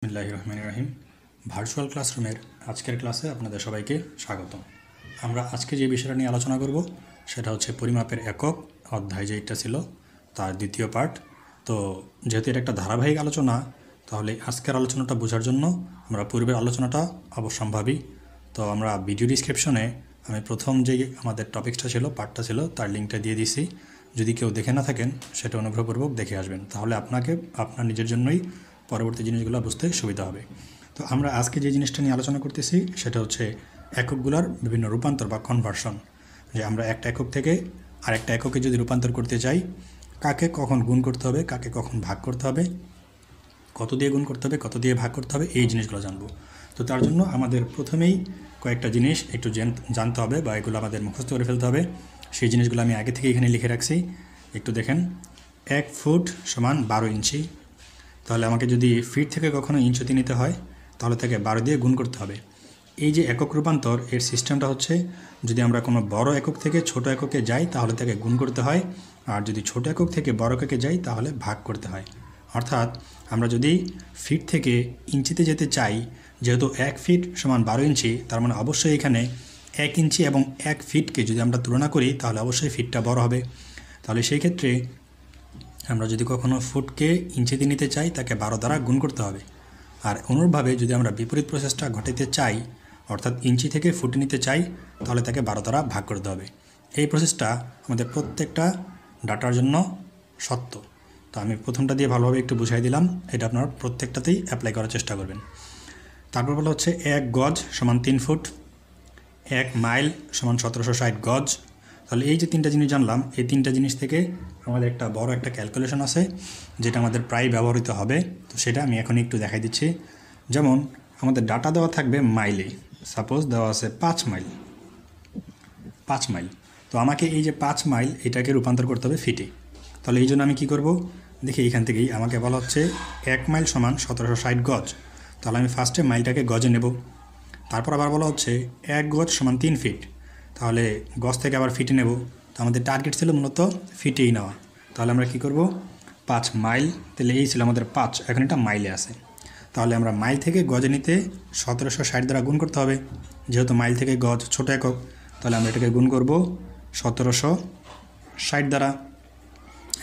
বিসমিল্লাহির রহমানির রহিম। ভার্চুয়াল ক্লাসরুমের আজকের ক্লাসে আপনাদের সবাইকে স্বাগতম। আমরা আজকে যে বিষয়টা নিয়ে আলোচনা করব সেটা হচ্ছে পরিমাপের একক অধ্যায় যেটা ছিল তার দ্বিতীয় পার্ট। তো যেহেতু এটা একটা ধারাবাহিক আলোচনা, তাহলে আজকের আলোচনাটা বোঝার জন্য আমরা পূর্বের আলোচনাটা অবশ্যম্ভাবী। তো আমরা ভিডিও ডিসক্রিপশনে আমি প্রথম যে আমাদের টপিকসটা ছিল, পার্টটা ছিল, তার লিঙ্কটা দিয়ে দিছি। যদি কেউ দেখে না থাকেন সেটা অনুগ্রহপূর্বক দেখে আসবেন, তাহলে আপনার নিজের জন্যই পরবর্তী জিনিসগুলো বুঝতে সুবিধা হবে। তো আমরা আজকে যে জিনিসটা নিয়ে আলোচনা করতেছি সেটা হচ্ছে এককগুলোর বিভিন্ন রূপান্তর বা কনভার্সন। যে আমরা একটা একক থেকে আরেকটা এককে যদি রূপান্তর করতে চাই, কাকে কখন গুণ করতে হবে, কাকে কখন ভাগ করতে হবে, কত দিয়ে গুণ করতে হবে, কত দিয়ে ভাগ করতে হবে, এই জিনিসগুলো জানবো। তো তার জন্য আমাদের প্রথমেই কয়েকটা জিনিস একটু জানতে হবে বা এগুলো আমাদের মুখস্থ করে ফেলতে হবে। সেই জিনিসগুলো আমি আগে থেকে এখানে লিখে রাখছি, একটু দেখেন। 1 ফুট সমান 12 ইঞ্চি। তাহলে আমাকে যদি ফিট থেকে কখনো ইঞ্চিতে নিতে হয়, তাহলে তাকে 12 দিয়ে গুণ করতে হবে। এই যে একক রূপান্তর, এর সিস্টেমটা হচ্ছে, যদি আমরা কোনো বড় একক থেকে ছোট এককে যাই তাহলে তাকে গুণ করতে হয়, আর যদি ছোট একক থেকে বড় এককে যাই তাহলে ভাগ করতে হয়। অর্থাৎ আমরা যদি ফিট থেকে ইঞ্চিতে যেতে চাই, যেহেতু 1 ফিট সমান 12 ইঞ্চি, তার মানে অবশ্যই এখানে 1 ইঞ্চি এবং 1 ফিটকে যদি আমরা তুলনা করি তাহলে অবশ্যই ফিটটা বড় হবে। তাহলে সেই ক্ষেত্রে আমরা যদি কখনো ফুটকে ইঞ্চিতে নিতে চাই, তাকে 12 দ্বারা গুণ করতে হবে। আর অনুরূপভাবে যদি আমরা বিপরীত প্রসেসটা ঘটাতে চাই, অর্থাৎ ইঞ্চি থেকে ফুটে নিতে চাই, তাহলে তাকে 12 দ্বারা ভাগ করতে হবে। এই প্রসেসটা আমাদের প্রত্যেকটা ডাটার জন্য সত্য। তো আমি প্রথমটা দিয়ে ভালোভাবে একটু বুঝাই দিলাম, এটা আপনারা প্রত্যেকটাতেই অ্যাপ্লাই করার চেষ্টা করবেন। তারপর বলা হচ্ছে 1 গজ সমান 3 ফুট, 1 মাইল সমান 1760 গজ। তাহলে এই যে তিনটা জিনিস জানলাম, এই তিনটা জিনিস থেকে আমাদের একটা বড় একটা ক্যালকুলেশন আছে যেটা আমাদের প্রায় ব্যবহৃত হবে। তো সেটা আমি এখন একটু দেখাই দিচ্ছি। যেমন আমাদের ডাটা দেওয়া থাকবে মাইলে, সাপোজ দেওয়া আছে 5 মাইল। 5 মাইল, তো আমাকে এই যে 5 মাইল এটাকে রূপান্তর করতে হবে ফিটে। তাহলে এই জন্য আমি কী করব, দেখি এখান থেকেই আমাকে বলা হচ্ছে 1 মাইল সমান 1760 গজ। তাহলে আমি ফার্স্টে মাইলটাকে গজে নেব। তারপর আবার বলা হচ্ছে 1 গজ সমান 3 ফিট। তাহলে গজ থেকে আবার ফিটে নেব। তো আমাদের টার্গেট ছিল মূলত ফিটেই নেওয়া। তাহলে আমরা কি করব, 5 মাইল, তাহলে এই ছিল আমাদের 5, এখন এটা মাইলে আছে। তাহলে আমরা মাইল থেকে গজে নিতে 1760 দ্বারা গুণ করতে হবে। যেহেতু মাইল থেকে গজ ছোট একক, তাহলে আমরা এটাকে গুণ করব 1760 দ্বারা।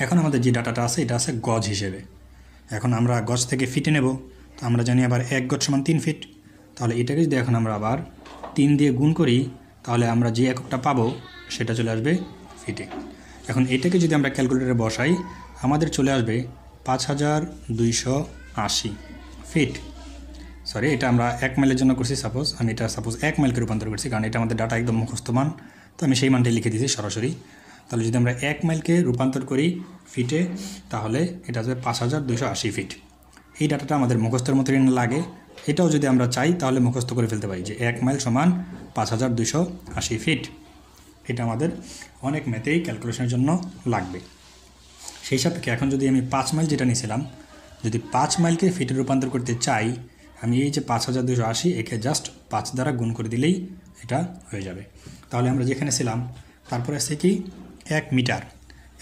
এখন আমাদের যে ডাটাটা আছে এটা আছে গজ হিসেবে। এখন আমরা গজ থেকে ফিটে নেব। তো আমরা জানি আবার 1 গজ সমান 3 ফিট। তাহলে এটাকে যদি এখন আমরা আবার 3 দিয়ে গুণ করি, তাহলে আমরা যে এককটা পাবো সেটা চলে আসবে ফিটে। এখন এটাকে যদি আমরা ক্যালকুলেটরে বসাই, আমাদের চলে আসবে 5280 ফিট। সরি, এটা আমরা 1 মাইলের জন্য করছি। আমি এটা 1 মাইলকে রূপান্তর করছি, কারণ এটা আমাদের ডাটা একদম মুখস্থ মান। তো আমি সেই মানটাই লিখে দিয়েছি সরাসরি। তাহলে যদি আমরা 1 মাইলকে রূপান্তর করি ফিটে, তাহলে এটা আসবে 5280 ফিট। এই ডাটাটা আমাদের মুখস্থের মতোই লাগে। এটাও যদি আমরা চাই তাহলে মুখস্থ করে ফেলতে পারি যে 1 মাইল সমান 5280 ফিট। এটা আমাদের অনেক ম্যাথেই ক্যালকুলেশনের জন্য লাগবে। সেই সাপেক্ষে এখন যদি আমি 5 মাইল যেটা নিয়েছিলাম, যদি 5 মাইলকে ফিটে রূপান্তর করতে চাই, আমি এই যে 5280 একে জাস্ট 5 দ্বারা গুণ করে দিলেই এটা হয়ে যাবে। তাহলে আমরা যেখানে ছিলাম, তারপরে আছে কি 1 মিটার।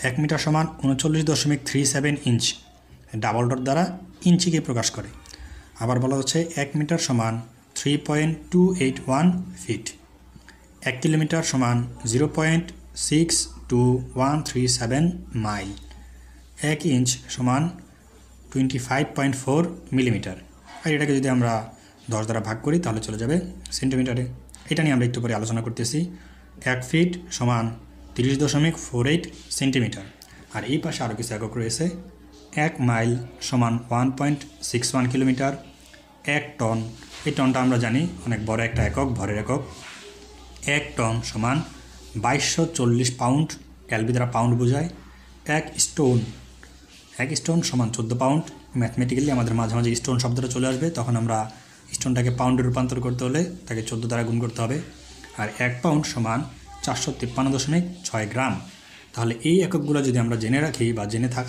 1 মিটার সমান 39.37 ইঞ্চ, ডাবল ডট দ্বারা ইঞ্চিকে প্রকাশ করে। আবার বলা হচ্ছে 1 মিটার সমান 3.281 ফিট। 1 কিলোমিটার সমান 0.62137 মাইল। 1 ইঞ্চ সমান 25.4 মিলিমিটার। আর এটাকে যদি আমরা 10 দ্বারা ভাগ করি তাহলে চলে যাবে সেন্টিমিটারে। এটা নিয়ে আমরা একটু পরে আলোচনা করতেছি। 1 ফিট সমান 30.48 সেন্টিমিটার। আর এই পাশে আরও কিছু একক রয়েছে। 1 মাইল সমান 1.61 কিলোমিটার। 1 টন, এই টনটা আমরা জানি অনেক বড় একটা একক, ভরের একক। 1 টন সমান 2240 পাউন্ড, এলবি দ্বারা পাউন্ড বোঝায়। 1 স্টোন সমান 14 পাউন্ড। ম্যাথমেটিক্যালি আমাদের মাঝে মাঝে স্টোন শব্দটা চলে আসবে, তখন আমরা স্টোনটাকে পাউন্ডে রূপান্তর করতে হলে তাকে 14 দ্বারা গুণ করতে হবে। আর 1 পাউন্ড সমান 453.6 গ্রাম। তাহলে এই এককগুলো যদি আমরা জেনে রাখি বা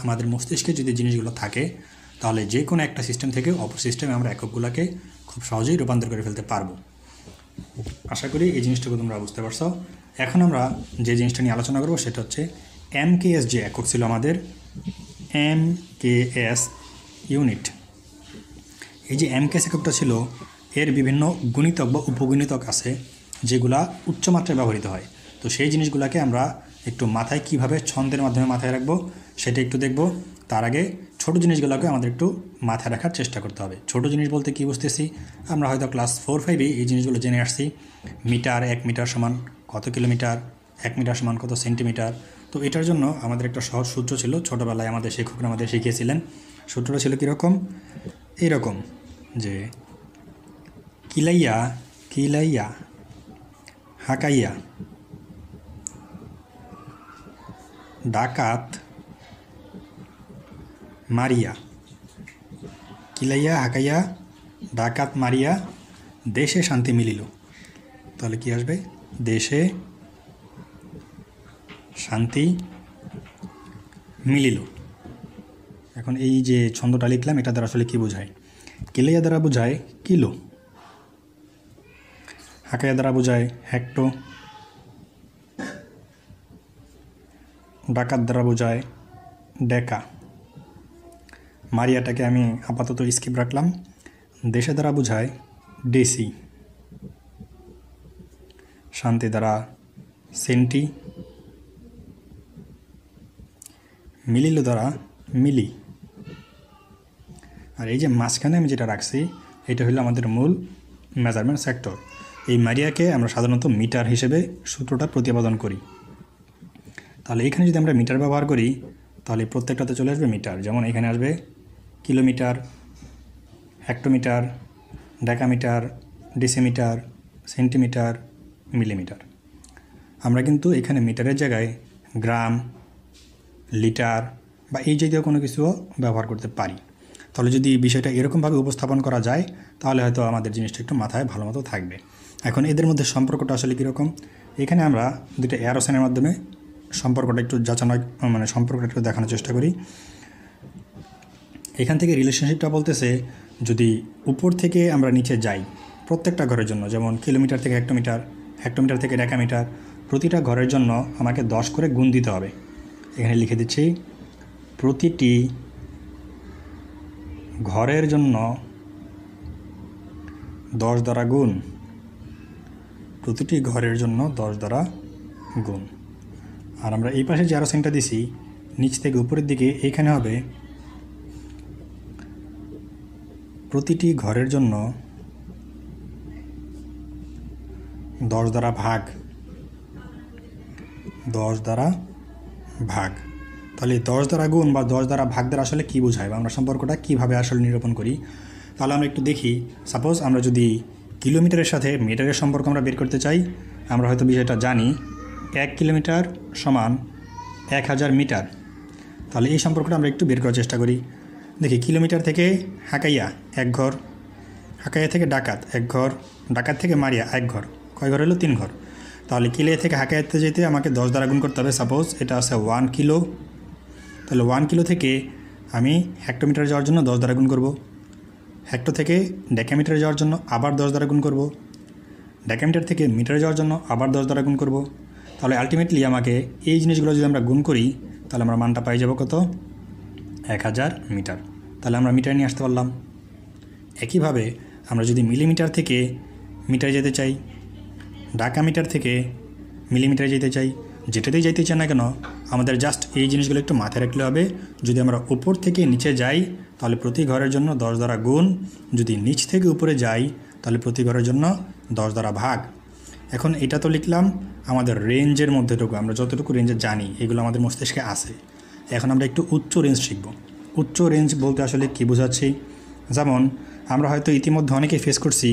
আমাদের মস্তিষ্কে যদি জিনিসগুলো থাকে, তাহলে যে কোনো একটা সিস্টেম থেকে অপর সিস্টেমে আমরা এককগুলোকে খুব সহজেই রূপান্তর করে ফেলতে পারবো। আশা করি এই জিনিসটুকু তোমরা বুঝতে পারছো। এখন আমরা যে জিনিসটা নিয়ে আলোচনা করবো সেটা হচ্ছে MKS যে একক ছিল আমাদের, MKS ইউনিট। এই যে এমকেস এককটা ছিল এর বিভিন্ন গুণিতক বা উপগুণিতক আছে যেগুলা উচ্চমাত্রায় ব্যবহৃত হয়। তো সেই জিনিসগুলোকে আমরা একটু মাথায় কিভাবে ছন্দের মাধ্যমে মাথায় রাখবো সেটা একটু দেখব। তার আগে ছোট জিনিসগুলোকে আমাদের একটু মাথায় রাখার চেষ্টা করতে হবে। ছোট জিনিস বলতে কি বুঝতেছি, আমরা হয়তো ক্লাস 4-5 এই জিনিসগুলো জেনে আসছি। মিটার, 1 মিটার সমান কত কিলোমিটার, 1 মিটার সমান কত সেন্টিমিটার। তো এটার জন্য আমাদের একটা সহজ সূত্র ছিল, ছোটোবেলায় আমাদের শিক্ষকরা আমাদের শিখিয়েছিলেন। সূত্রটা ছিল কীরকম, এইরকম যে কিলাইয়া কিলাইয়া হাকাইয়া ডাকাত মারিয়া, কিলাইয়া হাকাইয়া ডাকাত মারিয়া দেশে শান্তি মিলিল। তাহলে কি আসবে, দেশে শান্তি মিলিল। এখন এই যে ছন্দটা লিখলাম এটা দ্বারা আসলে কি বোঝায়, কিলাইয়া দ্বারা বোঝায় কিলো, হাকাইয়া দ্বারা বোঝায় হেক্টো, ডাকাত দ্বারা বোঝায় ডেকা, মারিয়াটাকে আমি আপাতত স্কিপ রাখলাম। দেশে দ্বারা বোঝায় ডেসি, শান্তি দ্বারা সেন্টি, মিলিল দ্বারা মিলি। আর এই যে মাঝখানে আমি যেটা রাখছি এটা হলো আমাদের মূল মেজারমেন্ট সেক্টর। এই মারিয়াকে আমরা সাধারণত মিটার হিসেবে সূত্রটা প্রতিপাদন করি। তাহলে এখানে যদি আমরা মিটার ব্যবহার করি তাহলে প্রত্যেকটাতে চলে আসবে মিটার। যেমন এখানে আসবে kilometre, hectometre, decametre, decimetre, centimetre, millimetre. আমরা কিন্তু এখানে মিটারের জায়গায় গ্রাম, লিটার বা এই জাতীয় কোনো কিছুও ব্যবহার করতে পারি। তাহলে যদি বিষয়টা এরকমভাবে উপস্থাপন করা যায় তাহলে হয়তো আমাদের জিনিসটা একটু মাথায় ভালো মতো থাকবে। এখন এদের মধ্যে সম্পর্কটা আসলে কীরকম, এখানে আমরা দুটো অ্যারোসাইনের মাধ্যমে সম্পর্কটা একটু যাচানো, মানে সম্পর্কটা একটু দেখানোর চেষ্টা করি। এখান থেকে রিলেশনশিপটা বলতেছে যদি উপর থেকে আমরা নিচে যাই প্রত্যেকটা ঘরের জন্য, যেমন কিলোমিটার থেকে হেক্টোমিটার, হেক্টোমিটার থেকে ডেকামিটার, প্রতিটা ঘরের জন্য আমাকে 10 করে গুণ দিতে হবে। এখানে লিখে দিচ্ছি প্রতিটি ঘরের জন্য 10 দ্বারা গুণ, প্রতিটি ঘরের জন্য 10 দ্বারা গুণ। আর আমরা এই পাশে যে আরো সাইনটা দিছি নিচ থেকে উপরের দিকে, এইখানে হবে প্রতিটি ঘরের জন্য 10 দ্বারা ভাগ, 10 দ্বারা ভাগ। তাহলে 10 দ্বারা গুণ বা 10 দ্বারা ভাগ দ্বারা আসলে কী বোঝায় বা আমরা সম্পর্কটা কীভাবে আসলে নিরূপণ করি, তাহলে আমরা একটু দেখি। সাপোজ আমরা যদি কিলোমিটারের সাথে মিটারের সম্পর্ক আমরা বের করতে চাই, আমরা হয়তো বিষয়টা জানি 1 কিলোমিটার সমান 1000 মিটার। তাহলে এই সম্পর্কটা আমরা একটু বের করার চেষ্টা করি। দেখি কিলোমিটার থেকে হাকাইয়া 1 ঘর, হাকাইয়া থেকে ডাকাত 1 ঘর, ডাকাত থেকে মারিয়া 1 ঘর, কয় ঘর হলো 3 ঘর। তাহলে কিলো থেকে হাকাইয়াতে যেতে আমাকে 10 দ্বারা গুণ করতে হবে। সাপোজ এটা আছে 1 কিলো, তাহলে 1 কিলো থেকে আমি হেক্টোমিটার যাওয়ার জন্য 10 দ্বারা গুণ করব, হেক্টো থেকে ডেকামিটারে যাওয়ার জন্য আবার 10 দ্বারা গুণ করব, ডেকামিটার থেকে মিটারে যাওয়ার জন্য আবার 10 দ্বারা গুণ করব। তাহলে আলটিমেটলি আমাকে এই জিনিসগুলো যদি আমরা গুণ করি তাহলে আমরা মানটা পাই যাব কত, 1000 মিটার। তাহলে আমরা মিটার নিয়ে আসতে পারলাম। একইভাবে আমরা যদি মিলিমিটার থেকে মিটারে যেতে চাই, ডাকামিটার থেকে মিলিমিটারে যেতে চাই, যেটাতেই যাইতে চাই না কেন আমাদের জাস্ট এই জিনিসগুলো একটু মাথায় রাখলে হবে। যদি আমরা উপর থেকে নিচে যাই তাহলে প্রতি ঘরের জন্য 10 দ্বারা গুণ, যদি নিচ থেকে উপরে যাই তাহলে প্রতি ঘরের জন্য 10 দ্বারা ভাগ। এখন এটা তো লিখলাম আমাদের রেঞ্জের মধ্যেটুকু, আমরা যতটুকু রেঞ্জে জানি এগুলো আমাদের মস্তিষ্কে আছে। এখন আমরা একটু উচ্চ রেঞ্জ শিখব। উচ্চ রেঞ্জ বলতে আসলে কী বোঝাচ্ছি, যেমন আমরা হয়তো ইতিমধ্যে অনেকে ফেস করছি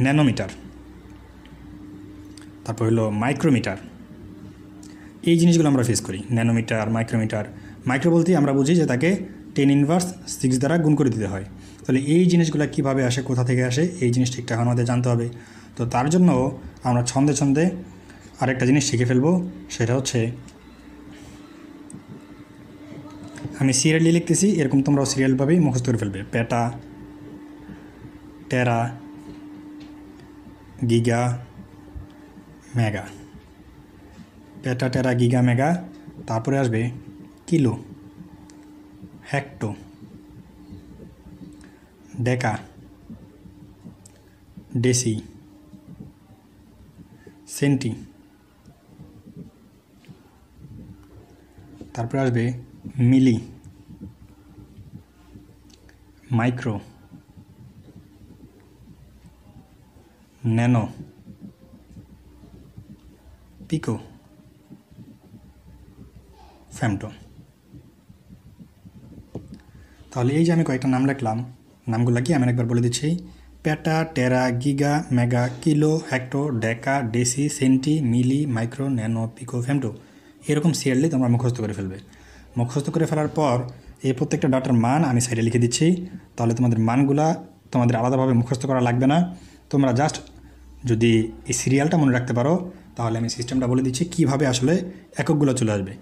ন্যানোমিটার, তারপর হলো মাইক্রোমিটার, এই জিনিসগুলো আমরা ফেস করি। Nanometre, micrometer. মাইক্রো বলতেই আমরা বুঝি যে তাকে 10⁻⁶ দ্বারা গুণ করে দিতে হয়। তাহলে এই জিনিসগুলো কীভাবে আসে, কোথা থেকে আসে, এই জিনিস ঠিকঠাক আমাদের জানতে হবে। তো তার জন্য আমরা ছন্দে ছন্দে আরেকটা জিনিস শিখে ফেলবো, সেটা হচ্ছে আমি সিরিয়ালি লিখতেছি, এরকম তোমরাও সিরিয়ালভাবেই মুখস্থ করে ফেলবে। পেটা, টেরা, গিগা, মেগা। পেটা, টেরা, গিগা, মেগা, তারপরে আসবে কিলো, হেক্টো, ডেকা, ডেসি, সেন্টি, তারপরে আসবে মিলি, মাইক্রো, ন্যানো, পিকো, ফেমটো। তাহলে এই যে আমি কয়েকটা নাম লিখলাম, নামগুলো কি আমি একবার বলে দিচ্ছি। পেটা, টেরা, গিগা, মেগা, কিলো, হেক্টো, ডেকা, ডেসি, সেন্টি, মিলি, মাইক্রো, ন্যানো, পিকো, ফেমটো। এরকম সিরিয়ালি তোমরা মুখস্থ করে ফেলবে। মুখস্থ করে ফেলার পর এই প্রত্যেকটা ডাটার মান আমি সাইডে লিখে দিচ্ছি। তাহলে তোমাদের মানগুলা তোমাদের আলাদাভাবে মুখস্থ করা লাগবে না। তোমরা জাস্ট যদি এই সিরিয়ালটা মনে রাখতে পারো তাহলে আমি সিস্টেমটা বলে দিচ্ছি কীভাবে আসলে এককগুলো চলে আসবে।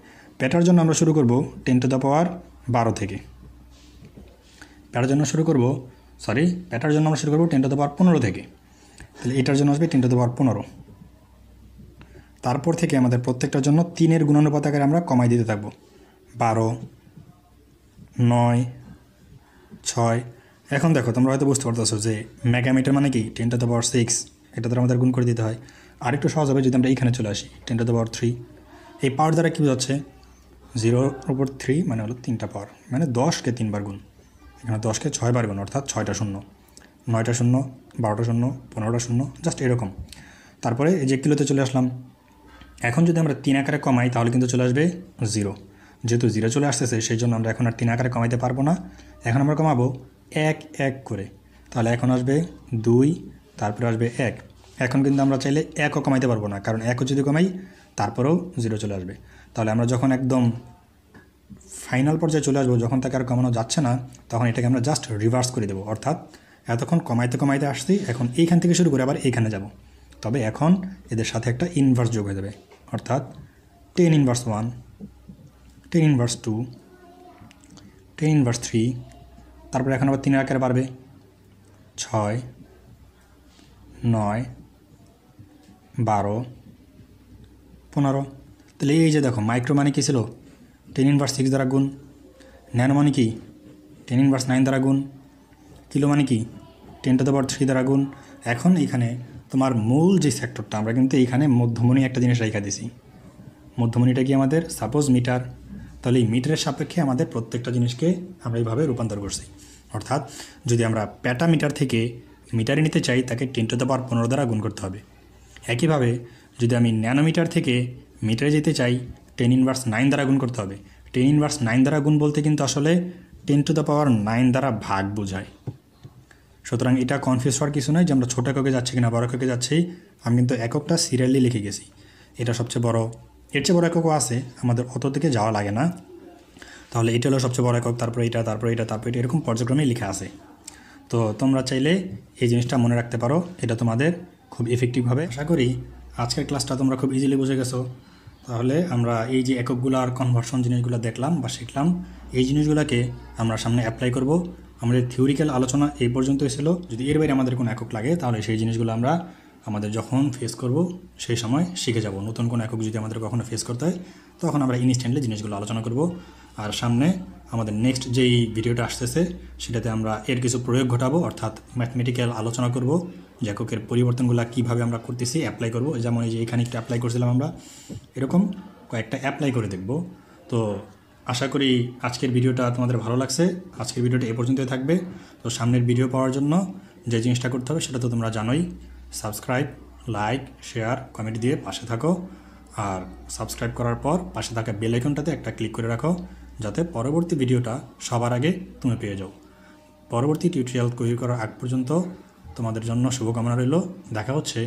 পেটার জন্য আমরা শুরু করব 10⁻12 থেকে। পেটার জন্য আমরা শুরু করব 10⁻15 থেকে। তাহলে এটার জন্য আসবে 10⁻15। তারপর থেকে আমাদের প্রত্যেকটার জন্য 3-এর গুণানুপাত আকারে আমরা কমাই দিতে থাকবো। 12, 9, 6। এখন দেখো তোমরা হয়তো বুঝতে পারতেছো যে মেগামিটার মানে কি 10⁻6, এটা দ্বারা আমাদের গুণ করে দিতে হয়। আরেকটু সহজ হবে যদি আমরা এইখানে চলে আসি 10⁻3। এই পাওয়ার দ্বারা কী বোঝাচ্ছে? 0/3 মানে হলো 3টা পাওয়ার, মানে 10কে 3বার গুণ। এখানে 10কে 6বার গুণ, অর্থাৎ 6টা শূন্য, 9টা শূন্য, 12টা শূন্য, 15টা শূন্য, জাস্ট এরকম। তারপরে এই যে কিলোতে চলে আসলাম। এখন যদি আমরা 3 আকারে কমাই তাহলে কিন্তু চলে আসবে 0। যেহেতু 0 চলে আসতেছে সেই জন্য আমরা এখন আর 3 আকারে কমাইতে পারবো না। এখন আমরা কমাবো 1 করে। তাহলে এখন আসবে 2, তারপরে আসবে 1। এখন কিন্তু আমরা চাইলে 1ও কমাইতে পারবো না, কারণ 1ও যদি কমাই তারপরেও 0 চলে আসবে। তাহলে আমরা যখন একদম ফাইনাল পর্যায়ে চলে আসবো, যখন তাকে আর কমানো যাচ্ছে না, তখন এটাকে আমরা জাস্ট রিভার্স করে দেবো। অর্থাৎ এতক্ষণ কমাইতে আসছি, এখন এইখান থেকে শুরু করে আবার এইখানে যাব। তবে এখন এদের সাথে একটা ইনভার্স যোগ হয়ে যাবে, অর্থাৎ 10⁻1, 10⁻2, 10⁻3। তারপরে এখন আবার 3 আকারে বাড়বে 6, 9, 12, 15। তাহলে এই যে দেখো মাইক্রো মানে কী ছিল? 10⁻6 দ্বারা গুণ। ন্যানো মানে কি? 10⁻9 দ্বারা গুণ। কিলো মানে কি? 10⁻3 দ্বারা গুণ। এখন এইখানে তোমার মূল যে সেক্টরটা, আমরা কিন্তু এইখানে মধ্যমণি একটা জিনিস রেখা দিছি। মধ্যমণিটা কি আমাদের? Suppose meter. তাহলে এই মিটারের সাপেক্ষে আমাদের প্রত্যেকটা জিনিসকে আমরা এইভাবে রূপান্তর করছি। অর্থাৎ যদি আমরা পেটা মিটার থেকে মিটারে নিতে চাই তাকে 10⁻15 দ্বারা গুণ করতে হবে। একইভাবে যদি আমি ন্যানোমিটার থেকে মিটারে যেতে চাই 10⁻9 দ্বারা গুণ করতে হবে। 10⁻9 দ্বারা গুণ বলতে কিন্তু আসলে 10⁻9 দ্বারা ভাগ বোঝায়। সুতরাং এটা কনফিউজ হওয়ার কিছু নয় যে আমরা ছোট এককে যাচ্ছি কিনা বড় এককে যাচ্ছি। আমি কিন্তু এককটা সিরিয়ালি লিখে গেছি। এটা সবচেয়ে বড়, এর চেয়ে বড় এককও আছে, আমাদের অত দিকে যাওয়া লাগে না। তাহলে এটা হলো সবচেয়ে বড় একক, তারপরে এটা, তারপরে এটা, তারপরে এটা, এরকম পর্যায়ক্রমে লেখা আছে। তো তোমরা চাইলে এই জিনিসটা মনে রাখতে পারো, এটা তোমাদের খুব এফেক্টিভ হবে। আশা করি আজকের ক্লাসটা তোমরা খুব ইজিলি বুঝে গেছো। তাহলে আমরা এই যে এককগুলো আর কনভার্সন জিনিসগুলো দেখলাম বা শিখলাম, এই জিনিসগুলোকে আমরা সামনে অ্যাপ্লাই করব। আমাদের থিওরিক্যাল আলোচনা এই পর্যন্তই ছিল। যদি এর বাইরে আমাদের কোনো একক লাগে তাহলে সেই জিনিসগুলো আমরা আমাদের যখন ফেস করব সেই সময় শিখে যাব। নতুন কোনো একক যদি আমাদের কখনো ফেস করতে হয় তখন আমরা ইনস্ট্যান্টলি জিনিসগুলো আলোচনা করব। আর সামনে আমাদের নেক্সট যেই ভিডিওটা আসতেছে সেটাতে আমরা এর কিছু প্রয়োগ ঘটাবো, অর্থাৎ ম্যাথমেটিক্যাল আলোচনা করব যে এককের পরিবর্তনগুলো কীভাবে আমরা করতেছি, অ্যাপ্লাই করব। যেমন এই যে এখানে একটা অ্যাপ্লাই করছিলাম আমরা, এরকম কয়েকটা অ্যাপ্লাই করে দেখব। তো আশা করি আজকের ভিডিওটা তোমাদের ভালো লাগছে। আজকের ভিডিওটা এ পর্যন্তই থাকবে। তো সামনের ভিডিও পাওয়ার জন্য যে জিনিসটা করতে হবে সেটা তো তোমরা জানোই, সাবস্ক্রাইব, লাইক, শেয়ার, কমেন্ট দিয়ে পাশে থাকো। আর সাবস্ক্রাইব করার পর পাশে থাকা বেল আইকনটাতে একটা ক্লিক করে রাখো, যাতে পরবর্তী ভিডিওটা সবার আগে তুমি পেয়ে যাও। পরবর্তী টিউটোরিয়াল তৈরি করার আগ পর্যন্ত তোমাদের জন্য শুভকামনা রইল। দেখা হচ্ছে।